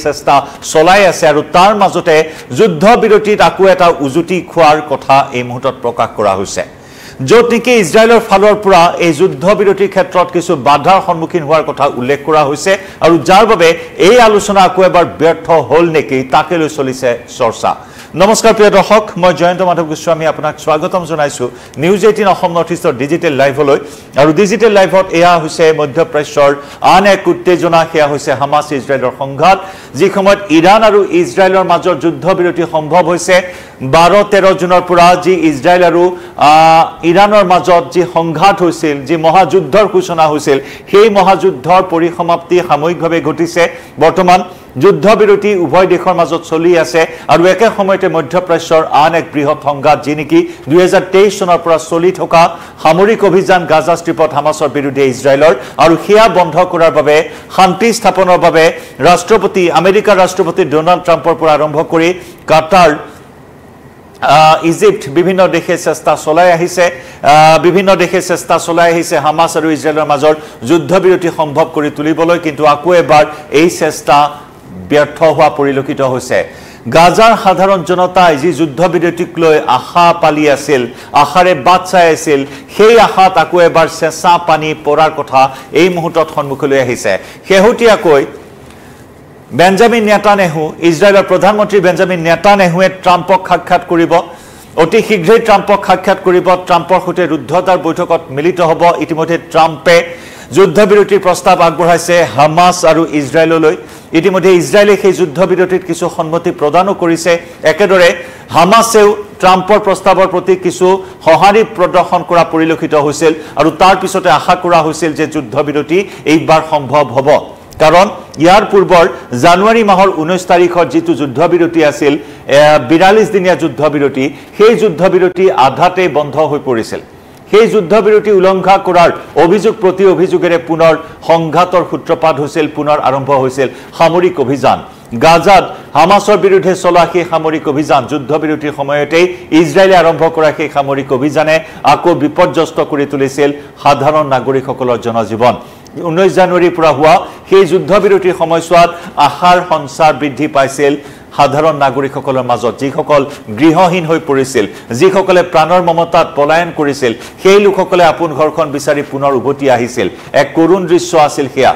চেষ্টা চলাই আছে আৰু তাৰ মাজতে যুদ্ধ বিৰতিত আকৌ এটা উজুটি খোৱাৰ কথা এই মুহূৰ্তত প্ৰকাশ কৰা হৈছে য'ত নেকি ইজৰাইলৰ ফালৰ পৰা এই যুদ্ধ বিৰতিৰ ক্ষেত্ৰত কিছু বাধাৰ সন্মুখীন হোৱাৰ কথা উল্লেখ কৰা হৈছে আৰু যাৰ বাবে এই আলোচনা আকৌ এবাৰ ব্যৰ্থ হ'ল নেকি তাকে লৈ চলিছে চৰ্চা নমস্কাৰ প্ৰিয় দৰ্শক মই জয়ন্ত মাধৱ গোস্বামী আপোনাক স্বাগতম জনাইছো নিউজ 18 অসম নৰ্থ ইষ্টৰ ডিজিটেল লাইভলৈ আৰু ডিজিটেল লাইভত এয়া হৈছে মধ্যপ্ৰাচ্যৰ আন এক উত্তেজনা সেয়া হৈছে হামাস ইজৰাইলৰ সংঘাত যি সময়ত ইৰাণ আৰু ইজৰাইলৰ মাজৰ যুদ্ধ বিৰতি সম্ভৱ হৈছে 12-13 জুনৰ পৰা যি ইজৰাইল আৰু ইৰাণৰ মাজত যি সংঘাত হৈছিল যি মহাযুদ্ধৰ সূচনা হৈছিল সেই মহাযুদ্ধৰ পৰিসমাপ্তি সাময়িকভাৱে ঘটিছে বৰ্তমান যুদ্ধ বিৰতি উভয় দেশৰ মাজত চলি আছে আৰু একে সময়তে মধ্যপ্ৰাচ্যৰ আন এক বৃহৎ সংঘাত যি নেকি 2023 চনৰ পৰা চলি থকা সামৰিক অভিযান গাজা ষ্ট্ৰীপত হামাসৰ বিৰুদ্ধে ইজৰাইলৰ আৰু হিয়া বন্ধ কৰাৰ বাবে শান্তি স্থাপনৰ বাবে আমেৰিকাৰ ৰাষ্ট্ৰপতি ডোনাল্ড ট্ৰাম্পৰ পৰা আৰম্ভ কৰি কাটাৰ ইজিপ্ট বিভিন্ন দেশে চেষ্টা চলাই আহিছে হামাস আৰু ইজৰাইলৰ মাজৰ যুদ্ধ বিৰতি সম্ভৱ কৰি তুলিবলৈ কিন্তু আকৌ এবাৰ এই চেষ্টা ব্যৰ্থ হোৱা পৰিলক্ষিত হৈছে গাজাৰ সাধাৰণ জনতাই যি যুদ্ধ বিৰতিক লৈ আশা পালি আছিল আশাৰে বাট চাই আছিল সেই আশাত আকৌ এবাৰ চেঁচা পানী পৰাৰ কথা এই মুহূৰ্তত সন্মুখলৈ আহিছে শেহতীয়াকৈ বেঞ্জামিন নেতানেহু ইজৰাইলৰ প্ৰধানমন্ত্ৰী বেঞ্জামিন নেতানেহুৱে ট্ৰাম্পক সাক্ষাৎ কৰিব অতি শীঘ্ৰেই ট্ৰাম্পক সাক্ষাৎ কৰিব ট্ৰাম্পৰ সৈতে ৰুদ্ধতাৰ বৈঠকত মিলিত হ'ব ইতিমধ্যে ট্ৰাম্পে যুদ্ধ বিৰতিৰ প্ৰস্তাৱ আগবঢ়াইছে হামাস আৰু ইজৰাইললৈ ইতিমধ্যে ইজৰাইলে সেই যুদ্ধ বিৰতিত কিছু সন্মতি প্ৰদানো কৰিছে একেদৰে হামাসেও ট্ৰাম্পৰ প্ৰস্তাৱৰ প্ৰতি কিছু সঁহাৰি প্ৰদৰ্শন কৰা পৰিলক্ষিত হৈছিল আৰু তাৰ পিছতে আশা কৰা হৈছিল যে যুদ্ধ বিৰতি এইবাৰ সম্ভৱ হ'ব কাৰণ ইয়াৰ পূৰ্বৰ জানুৱাৰী মাহৰ 19 তাৰিখৰ যিটো যুদ্ধ বিৰতি আছিল 42 দিনীয়া যুদ্ধ বিৰতি সেই যুদ্ধ বিৰতি আধাতে বন্ধ হৈ পৰিছিল সেই যুদ্ধ বিৰতি উলংঘা কৰাৰ অভিযোগ প্ৰতি অভিযোগেৰে পুনৰ সংঘাতৰ সূত্ৰপাত হৈছিল পুনৰ আৰম্ভ হৈছিল সামৰিক অভিযান গাজাত হামাসৰ বিৰুদ্ধে চলা সেই সামৰিক অভিযান যুদ্ধ বিৰতিৰ সময়তে ইজৰাইলে আৰম্ভ কৰা সেই সামৰিক অভিযানে আকৌ বিপৰ্যস্ত কৰি তুলিছিল সাধাৰণ নাগৰিকসকলৰ জনজীৱন 19 জানুৱাৰীৰ পৰা হোৱা সেই যুদ্ধ বিৰতিৰ সময়ছোৱাত আশাৰ সঞ্চাৰ বৃদ্ধি পাইছিল সাধাৰণ নাগৰিকসকলৰ মাজত যিসকল গৃহহীন হৈ পৰিছিল যিসকলে প্ৰাণৰ মমতাত পলায়ন কৰিছিল সেই লোকসকলে আপোন ঘৰখন বিচাৰি পুনৰ উভতি আহিছিল এক কৰুণ দৃশ্য আছিল সেয়া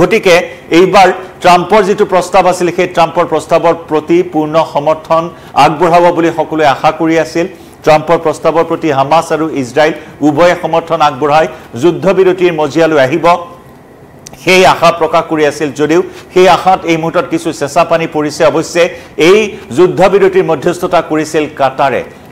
গতিকে এইবাৰ ট্ৰাম্পৰ যিটো প্ৰস্তাৱ আছিল সেই ট্ৰাম্পৰ প্ৰস্তাৱৰ প্ৰতি পূৰ্ণ সমৰ্থন আগবঢ়াব বুলি সকলোৱে আশা কৰি আছিল ট্ৰাম্পৰ প্ৰস্তাৱৰ প্ৰতি হামাস আৰু ইজৰাইল উভয়ে সমৰ্থন আগবঢ়াই যুদ্ধ বিৰতিৰ মজিয়ালৈ আহিব সেই আশা প্ৰকাশ কৰি আছিল যদিও সেই আশাত এই মুহূৰ্তত কিছু চেঁচা পানী পৰিছে অৱশ্যে এই যুদ্ধ বিৰতিৰ মধ্যস্থতা কৰিছিল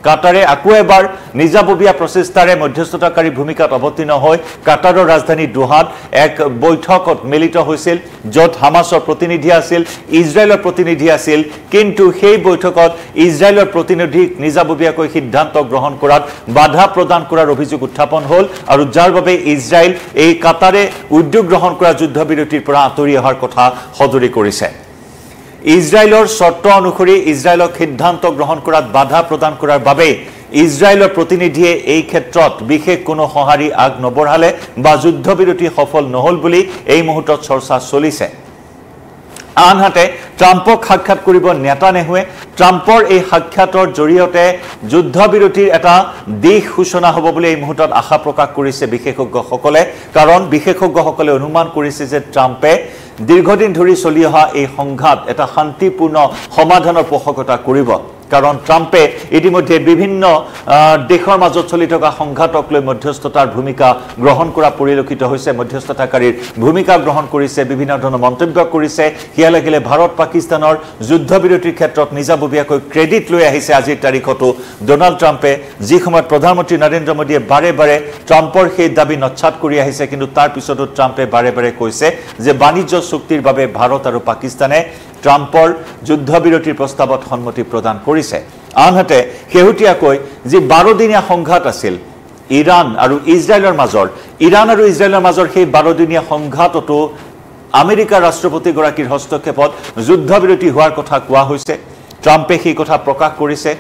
কাটাৰে আকৌ এবাৰ নিজাববীয়া প্ৰচেষ্টাৰে মধ্যস্থতাকাৰী ভূমিকাত অৱতীৰ্ণ হৈ কাটাৰৰ ৰাজধানী দোহাত এক বৈঠকত মিলিত হৈছিল য'ত হামাসৰ প্ৰতিনিধি আছিল ইজৰাইলৰ প্ৰতিনিধি আছিল কিন্তু সেই বৈঠকত ইজৰাইলৰ প্ৰতিনিধিক নিজাববীয়াকৈ সিদ্ধান্ত গ্ৰহণ কৰাত বাধা প্ৰদান কৰাৰ অভিযোগ উত্থাপন হ'ল আৰু যাৰ বাবে ইজৰাইল এই কাটাৰে উদ্যোগ গ্ৰহণ কৰা যুদ্ধ বিৰতিৰ পৰা আঁতৰি অহাৰ কথা সদৰি কৰিছে ইজৰাইলৰ শৰ্ত অনুসৰি ইজৰাইলক সিদ্ধান্ত গ্ৰহণ কৰাত বাধা প্ৰদান কৰাৰ বাবে ইজৰাইলৰ প্ৰতিনিধিয়ে এই ক্ষেত্ৰত বিশেষ কোনো সঁহাৰি আগ নবঢ়ালে বা যুদ্ধ বিৰতি সফল নহল বুলি এই মুহূৰ্তত চৰ্চা চলিছে আনহাতে ট্ৰাম্পক সাক্ষাৎ কৰিব নেতানেহুৱে ট্ৰাম্পৰ এই সাক্ষাতৰ জৰিয়তে যুদ্ধ বিৰতিৰ এটা দিশ সূচনা হ'ব বুলি এই মুহূৰ্তত আশা প্ৰকাশ কৰিছে বিশেষজ্ঞসকলে কাৰণ বিশেষজ্ঞসকলে অনুমান কৰিছে যে ট্ৰাম্পে দীৰ্ঘদিন ধৰি চলি অহা এই সংঘাত এটা শান্তিপূৰ্ণ সমাধানৰ পোষকতা কৰিব কাৰণ ট্ৰাম্পে ইতিমধ্যে বিভিন্ন দেশৰ মাজত চলি থকা সংঘাতক লৈ মধ্যস্থতাৰ ভূমিকা গ্ৰহণ কৰা পৰিলক্ষিত হৈছে মধ্যস্থতাকাৰীৰ ভূমিকা গ্ৰহণ কৰিছে বিভিন্ন ধৰণৰ মন্তব্য কৰিছে হিয়া লাগিলে ভাৰত পাকিস্তানৰ যুদ্ধ বিৰতিৰ ক্ষেত্ৰত নিজাববীয়াকৈ ক্ৰেডিট লৈ আহিছে আজিৰ তাৰিখতো ডোনাল্ড ট্ৰাম্পে যি সময়ত প্ৰধানমন্ত্ৰী নৰেন্দ্ৰ মোদীয়ে বাৰে বাৰে ট্ৰাম্পৰ সেই দাবী নচ্ছাত কৰি আহিছে কিন্তু তাৰ পিছতো ট্ৰাম্পে বাৰে বাৰে কৈছে যে বাণিজ্য চুক্তিৰ বাবে ভাৰত আৰু পাকিস্তানে ট্ৰাম্পৰ যুদ্ধ বিৰতিৰ প্ৰস্তাৱত সন্মতি প্ৰদান কৰিছে আনহাতে শেহতীয়াকৈ যি 12 দিনীয়া সংঘাত আছিল ইৰাণ আৰু ইজৰাইলৰ মাজৰ সেই 12 দিনীয়া সংঘাততো আমেৰিকাৰ ৰাষ্ট্ৰপতিগৰাকীৰ হস্তক্ষেপত যুদ্ধ বিৰতি হোৱাৰ কথা কোৱা হৈছে ট্ৰাম্পে সেই কথা প্ৰকাশ কৰিছে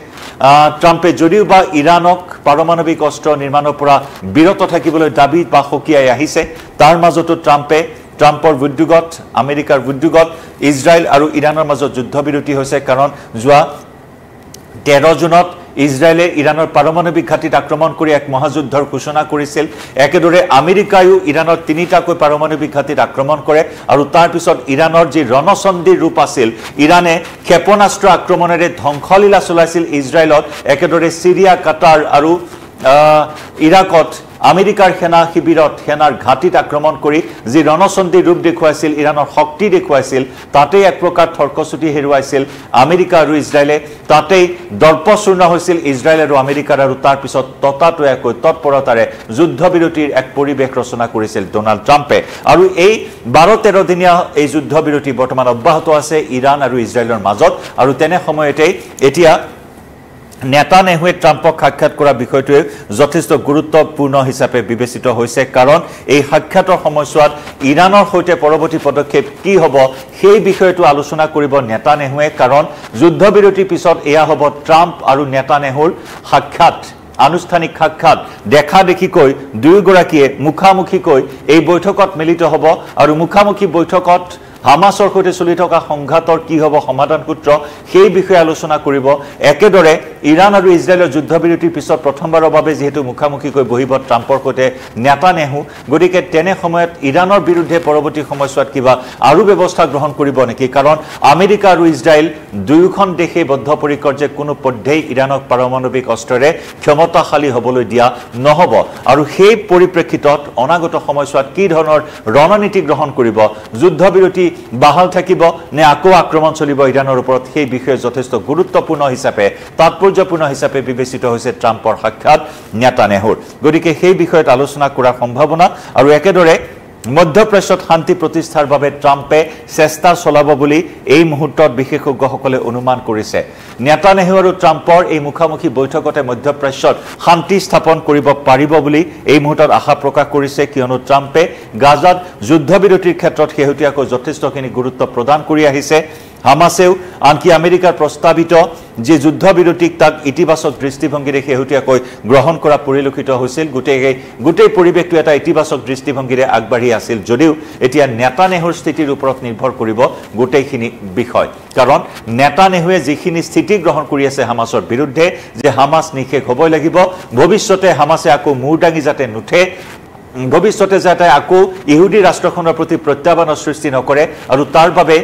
ট্ৰাম্পে যদিও বা ইৰাণক পাৰমাণৱিক অস্ত্ৰ নিৰ্মাণৰ পৰা বিৰত থাকিবলৈ দাবী বা সকীয়াই আহিছে তাৰ মাজতো ট্ৰাম্পে ট্ৰাম্পৰ উদ্যোগত আমেৰিকাৰ উদ্যোগত ইজৰাইল আৰু ইৰাণৰ মাজত যুদ্ধবিৰতি হৈছে কাৰণ যোৱা 13 জুনত ইজৰাইলে ইৰাণৰ পাৰমাণৱিক ঘাটিত আক্ৰমণ কৰি এক মহাযুদ্ধৰ ঘোষণা কৰিছিল একেদৰে আমেৰিকায়ো ইৰাণৰ 3টাকৈ পাৰমাণৱিক ঘাটিত আক্ৰমণ কৰে আৰু তাৰ পিছত ইৰাণৰ যি ৰণসন্ধিৰ ৰূপ আছিল ইৰাণে ক্ষেপণাস্ত্ৰ আক্ৰমণেৰে ধ্বংসলীলা চলাইছিল ইজৰাইলত একেদৰে সিৰিয়া কাটাৰ আৰু ইৰাকত আমেৰিকাৰ সেনা শিবিৰত সেনাৰ ঘাটিত আক্ৰমণ কৰি যি ৰণসন্ধিৰ ৰূপ দেখুৱাইছিল ইৰাণৰ শক্তি দেখুৱাইছিল তাতেই এক প্ৰকাৰ থৰ্কচুটি হেৰুৱাইছিল আমেৰিকা আৰু ইজৰাইলে তাতেই দৰ্পচূৰ্ণ হৈছিল ইজৰাইল আৰু আমেৰিকাৰ আৰু তাৰ পিছত ততাতৈয়াকৈ তৎপৰতাৰে যুদ্ধবিৰতিৰ এক পৰিৱেশ ৰচনা কৰিছিল ডোনাল্ড ট্ৰাম্পে আৰু এই 12-13 দিনীয়া এই যুদ্ধবিৰতি বৰ্তমান অব্যাহত আছে ইৰাণ আৰু ইজৰাইলৰ মাজত আৰু তেনে সময়তেই এতিয়া নেতানেহুৱে ট্ৰাম্পক সাক্ষাৎ কৰা বিষয়টোৱে যথেষ্ট গুৰুত্বপূৰ্ণ হিচাপে বিবেচিত হৈছে কাৰণ এই সাক্ষাতৰ সময়ছোৱাত ইৰাণৰ সৈতে পৰৱৰ্তী পদক্ষেপ কি হ'ব সেই বিষয়টো আলোচনা কৰিব নেতানেহুৱে কাৰণ যুদ্ধবিৰতিৰ পিছত এয়া হ'ব ট্ৰাম্প আৰু নেতানেহুৰ সাক্ষাৎ আনুষ্ঠানিক সাক্ষাৎ দেখা দেখিকৈ দুয়োগৰাকীয়ে মুখামুখিকৈ এই বৈঠকত মিলিত হ'ব আৰু মুখামুখি বৈঠকত হামাসৰ সৈতে চলি থকা সংঘাতৰ কি হ'ব সমাধান সূত্ৰ সেই বিষয়ে আলোচনা কৰিব একেদৰে ইৰাণ আৰু ইজৰাইলৰ যুদ্ধবিৰতিৰ পিছত প্ৰথমবাৰৰ বাবে যেহেতু মুখামুখিকৈ বহিব ট্ৰাম্পৰ সৈতে নেতানেহু গতিকে তেনে সময়ত ইৰাণৰ বিৰুদ্ধে পৰৱৰ্তী সময়ছোৱাত কিবা আৰু ব্যৱস্থা গ্ৰহণ কৰিব নেকি কাৰণ আমেৰিকা আৰু ইজৰাইল দুয়োখন দেশে বদ্ধপৰিকৰ যে কোনো পদ্ধতিই ইৰাণক পাৰমাণৱিক অস্ত্ৰৰে ক্ষমতাশালী হ'বলৈ দিয়া নহ'ব আৰু সেই পৰিপ্ৰেক্ষিতত অনাগত সময়ছোৱাত কি ধৰণৰ ৰণনীতি গ্ৰহণ কৰিব যুদ্ধবিৰতি বাহাল থাকিব নে আকৌ আক্ৰমণ চলিব ইৰাণৰ ওপৰত সেই বিষয়ে যথেষ্ট গুৰুত্বপূৰ্ণ হিচাপে তাৎপৰ্যপূৰ্ণ হিচাপে বিবেচিত হৈছে ট্ৰাম্পৰ সাক্ষাৎ নেতানেহুৰ গতিকে সেই বিষয়ত আলোচনা কৰাৰ সম্ভাৱনা আৰু একেদৰে মধ্যপ্ৰাচ্যত শান্তি প্ৰতিষ্ঠাৰ বাবে ট্ৰাম্পে চেষ্টা চলাব বুলি এই মুহূৰ্তত বিশেষজ্ঞসকলে অনুমান কৰিছে নেতানেহু আৰু ট্ৰাম্পৰ এই মুখামুখি বৈঠকতে মধ্যপ্ৰাচ্যত শান্তি স্থাপন কৰিব পাৰিব বুলি এই মুহূৰ্তত আশা প্ৰকাশ কৰিছে কিয়নো ট্ৰাম্পে গাজাত যুদ্ধবিৰতিৰ ক্ষেত্ৰত শেহতীয়াকৈ যথেষ্টখিনি গুৰুত্ব প্ৰদান কৰি আহিছে হামাসেও আনকি আমেৰিকাৰ প্ৰস্তাৱিত যে যুদ্ধবিৰতিক তাক ইতিবাচক দৃষ্টিভংগীৰে শেহতীয়াকৈ গ্ৰহণ কৰা পৰিলক্ষিত হৈছিল গোটেই পৰিৱেশটো এটা ইতিবাচক দৃষ্টিভংগীৰে আগবাঢ়ি আছিল যদিও এতিয়া নেতানেহুৰ স্থিতিৰ ওপৰত নিৰ্ভৰ কৰিব গোটেইখিনি বিষয় কাৰণ নেতানেহুৱে যিখিনি স্থিতি গ্ৰহণ কৰি আছে হামাসৰ বিৰুদ্ধে যে হামাস নিশেষ হ'বই লাগিব ভৱিষ্যতে হামাসে আকৌ মূৰ দাঙি যাতে নুঠে ভৱিষ্যতে যাতে আকৌ ইহুদী ৰাষ্ট্ৰখনৰ প্ৰতি প্ৰত্যাহ্বানৰ সৃষ্টি নকৰে আৰু তাৰ বাবে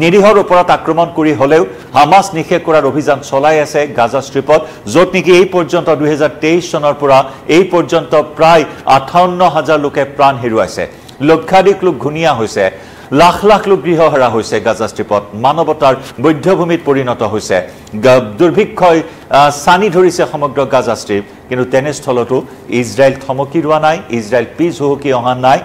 নিৰীহৰ ওপৰত আক্ৰমণ কৰি হলেও হামাস নিশেষ কৰাৰ অভিযান চলাই আছে গাজা ষ্ট্ৰিপত য'ত নেকি এই পৰ্যন্ত 2023 চনৰ পৰা এই পৰ্যন্ত প্ৰায় 58,000 লোকে প্ৰাণ হেৰুৱাইছে লক্ষাধিক লোক ঘুণীয়া হৈছে লাখ লাখ লোক গৃহহাৰা হৈছে গাজা ষ্ট্ৰিপত মানৱতাৰ বৈধ্যভূমিত পৰিণত হৈছে দুৰ্ভিক্ষই সানি ধৰিছে সমগ্ৰ গাজা ষ্ট্ৰিপ কিন্তু তেনেস্থলতো ইজৰাইল থমকি ৰোৱা নাই ইজৰাইল পিছ হুহুকি অহা নাই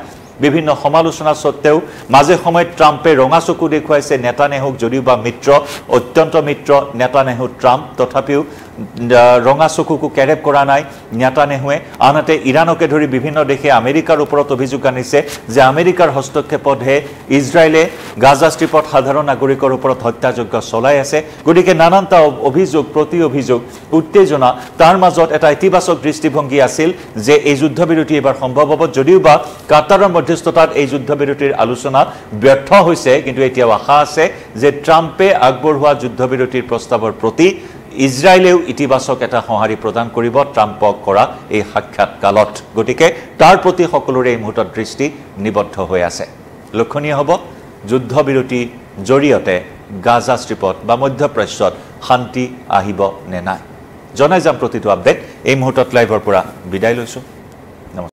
বিভিন্ন সমালোচনা সত্ত্বেও মাজে সময়ত ট্ৰাম্পে ৰঙা চকু দেখুৱাইছে নেতানেহুক যদিও বা মিত্ৰ অত্যন্ত মিত্ৰ নেতানেহু ট্ৰাম্প তথাপিও ৰঙা চকুকো কেৰেপ কৰা নাই নেতানেহুৱে আনহাতে ইৰাণকে ধৰি বিভিন্ন দেশে আমেৰিকাৰ ওপৰত অভিযোগ আনিছে যে আমেৰিকাৰ হস্তক্ষেপতহে ইজৰাইলে গাজা ষ্ট্ৰিপত সাধাৰণ নাগৰিকৰ ওপৰত হত্যাযজ্ঞ চলাই আছে গতিকে নানানটা অভিযোগ প্ৰতি অভিযোগ উত্তেজনা তাৰ মাজত এটা ইতিবাচক দৃষ্টিভংগী আছিল যে এই যুদ্ধবিৰতি এবাৰ সম্ভৱ হ'ব যদিও বা কাটাৰৰ মধ্যস্থতাত এই যুদ্ধবিৰতিৰ আলোচনা ব্যৰ্থ হৈছে কিন্তু এতিয়াও আশা আছে যে ট্ৰাম্পে আগবঢ়োৱা যুদ্ধবিৰতিৰ প্ৰস্তাৱৰ প্ৰতি ইজৰাইলেও ইতিবাচক এটা সঁহাৰি প্ৰদান কৰিব ট্ৰাম্পক কৰা এই সাক্ষাৎকালত গতিকে তাৰ প্ৰতি সকলোৰে এই মুহূৰ্তত দৃষ্টি নিবদ্ধ হৈ আছে লক্ষণীয় হ'ব যুদ্ধবিৰতি জৰিয়তে গাজা ষ্ট্ৰিপত বা মধ্যপ্ৰাচ্যত শান্তি আহিব নে নাই জনাই যাম প্ৰতিটো আপডেট এই মুহূৰ্তত লাইভৰ পৰা বিদায় লৈছোঁ